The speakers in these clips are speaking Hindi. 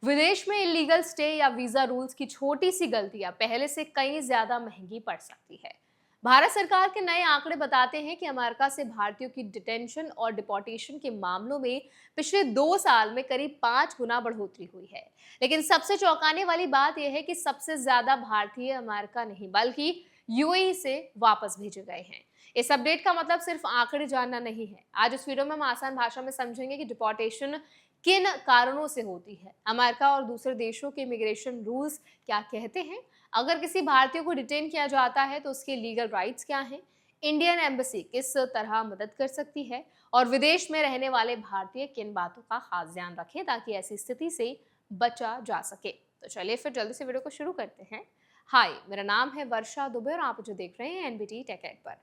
विदेश में इलीगल स्टे या वीजा रूल्स की छोटी सी गलतियां पहले से कई ज्यादा महंगी पड़ सकती है। भारत सरकार के नए आंकड़े बताते हैं कि अमेरिका से भारतीयों की डिटेंशन और डिपोर्टेशन के मामलों में पिछले 2 साल में करीब 5 गुना बढ़ोतरी हुई है। लेकिन सबसे चौंकाने वाली बात यह है कि सबसे ज्यादा भारतीय अमेरिका नहीं बल्कि यूएई से वापस भेजे गए हैं। इस अपडेट का मतलब सिर्फ आंकड़े जानना नहीं है। आज इस वीडियो में हम आसान भाषा में समझेंगे कि डिपोर्टेशन किन कारणों से होती है, अमेरिका और दूसरे देशों के इमिग्रेशन रूल्स क्या कहते हैं, अगर किसी भारतीय को डिटेन किया जाता है तो उसके लीगल राइट्स क्या हैं, इंडियन एम्बेसी किस तरह मदद कर सकती है और विदेश में रहने वाले भारतीय किन बातों का खास ध्यान रखें ताकि ऐसी स्थिति से बचा जा सके। तो चलिए फिर जल्दी से वीडियो को शुरू करते हैं। हाय, मेरा नाम है वर्षा दुबे और आप जो देख रहे हैं एनबीटी टेक एड पर।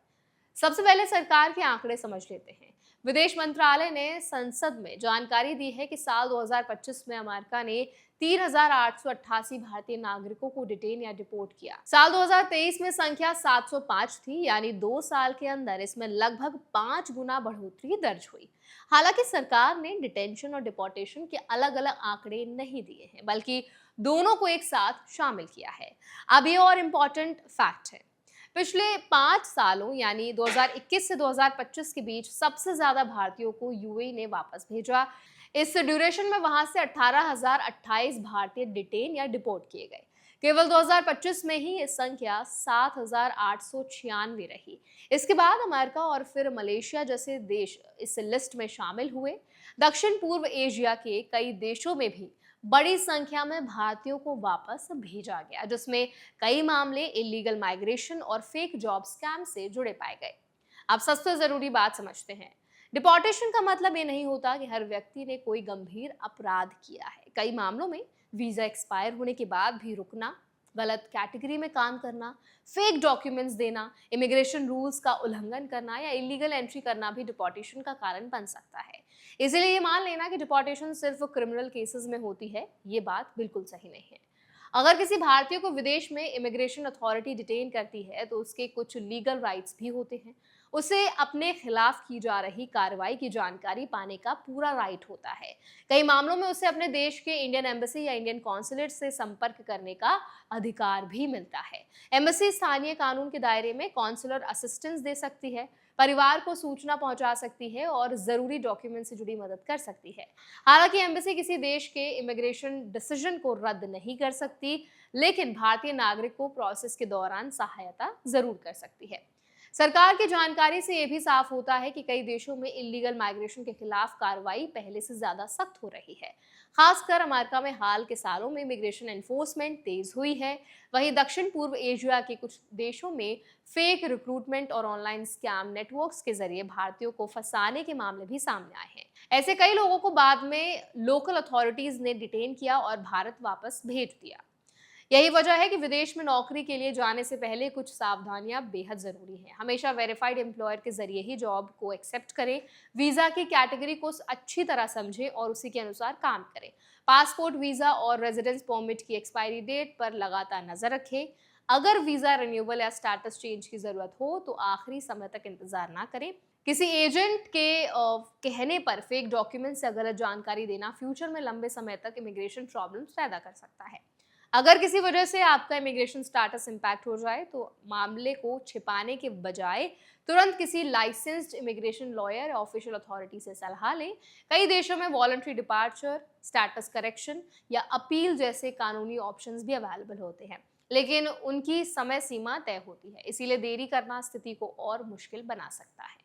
सबसे पहले सरकार के आंकड़े समझ लेते हैं। विदेश मंत्रालय ने संसद में जानकारी दी है कि साल 2025 में अमेरिका ने 3,888 भारतीय नागरिकों को डिटेन या डिपोर्ट किया। साल 2023 में संख्या 705 थी, यानी 2 साल के अंदर इसमें लगभग 5 गुना बढ़ोतरी दर्ज हुई। हालांकि सरकार ने डिटेंशन और डिपोर्टेशन के अलग अलग आंकड़े नहीं दिए हैं, बल्कि दोनों को एक साथ शामिल किया है। अब ये और इम्पोर्टेंट फैक्ट है, पिछले 5 सालों यानी 2021 से 2025 के बीच सबसे ज्यादा भारतीयों को यूएई ने वापस भेजा। इस ड्यूरेशन में वहां से 18,028 भारतीय डिटेन या डिपोर्ट किए गए। केवल 2025 में ही ये संख्या 7,896 रही। इसके बाद अमेरिका और फिर मलेशिया जैसे देश इस लिस्ट में शामिल हुए। दक्षिण पूर्व एशिया के कई देशों में भी बड़ी संख्या में भारतीयों को वापस भेजा गया, जिसमें कई मामले इलीगल माइग्रेशन और फेक जॉब स्कैम से जुड़े पाए गए। अब सबसे जरूरी बात समझते हैं। डिपोर्टेशन का मतलब ये नहीं होता कि हर व्यक्ति ने कोई गंभीर अपराध किया है। कई मामलों में वीजा एक्सपायर होने के बाद भी रुकना, गलत कैटेगरी में काम करना, फेक डॉक्यूमेंट्स देना, इमिग्रेशन रूल्स का उल्लंघन करना या इलीगल एंट्री करना भी डिपोर्टेशन का कारण बन सकता है। इसीलिए ये मान लेना कि डिपोर्टेशन सिर्फ क्रिमिनल केसेस में होती है, ये बात बिल्कुल सही नहीं है। अगर किसी भारतीय को विदेश में इमिग्रेशन अथॉरिटी डिटेन करती है तो उसके कुछ लीगल राइट्स भी होते हैं। उसे अपने खिलाफ की जा रही कार्रवाई की जानकारी पाने का पूरा राइट होता है। कई मामलों में उसे अपने देश के इंडियन एम्बेसी या इंडियन कॉन्सुलेट से संपर्क करने का अधिकार भी मिलता है। एम्बेसी स्थानीय कानून के दायरे में कॉन्सुलर असिस्टेंस दे सकती है, परिवार को सूचना पहुंचा सकती है और जरूरी डॉक्यूमेंट से जुड़ी मदद कर सकती है। हालांकि एम्बेसी किसी देश के इमिग्रेशन डिसीजन को रद्द नहीं कर सकती, लेकिन भारतीय नागरिक को प्रोसेस के दौरान सहायता जरूर कर सकती है। सरकार की जानकारी से यह भी साफ होता है कि कई देशों में इलीगल माइग्रेशन के खिलाफ कार्रवाई पहले से ज्यादा सख्त हो रही है। खासकर अमेरिका में हाल के सालों में इमिग्रेशन एनफोर्समेंट तेज हुई है। वहीं दक्षिण पूर्व एशिया के कुछ देशों में फेक रिक्रूटमेंट और ऑनलाइन स्कैम नेटवर्क्स के जरिए भारतीयों को फंसाने के मामले भी सामने आए हैं। ऐसे कई लोगों को बाद में लोकल अथॉरिटीज ने डिटेन किया और भारत वापस भेज दिया। यही वजह है कि विदेश में नौकरी के लिए जाने से पहले कुछ सावधानियां बेहद जरूरी हैं। हमेशा वेरीफाइड एम्प्लॉयर के जरिए ही जॉब को एक्सेप्ट करें, वीजा की कैटेगरी को अच्छी तरह समझें और उसी के अनुसार काम करें। पासपोर्ट, वीजा और रेजिडेंस परमिट की एक्सपायरी डेट पर लगातार नजर रखें। अगर वीजा रिन्यूअल या स्टेटस चेंज की जरूरत हो तो आखिरी समय तक इंतजार ना करें। किसी एजेंट के कहने पर फेक डॉक्यूमेंट्स या गलत जानकारी देना फ्यूचर में लंबे समय तक इमिग्रेशन प्रॉब्लम्स पैदा कर सकता है। अगर किसी वजह से आपका इमिग्रेशन स्टेटस इंपैक्ट हो जाए तो मामले को छिपाने के बजाय तुरंत किसी लाइसेंस्ड इमिग्रेशन लॉयर या ऑफिशियल अथॉरिटी से सलाह लें। कई देशों में वॉलंटरी डिपार्चर, स्टेटस करेक्शन या अपील जैसे कानूनी ऑप्शंस भी अवेलेबल होते हैं, लेकिन उनकी समय सीमा तय होती है। इसीलिए देरी करना स्थिति को और मुश्किल बना सकता है।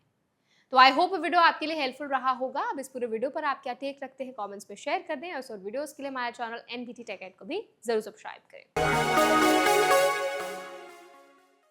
तो आई होप वीडियो आपके लिए हेल्पफुल रहा होगा। अब इस पूरे वीडियो पर आप क्या टेक रखते हैं कमेंट्स में शेयर कर दें और वीडियोस के लिए हमारे चैनल एनबीटी टेक एड को भी जरूर सब्सक्राइब करें।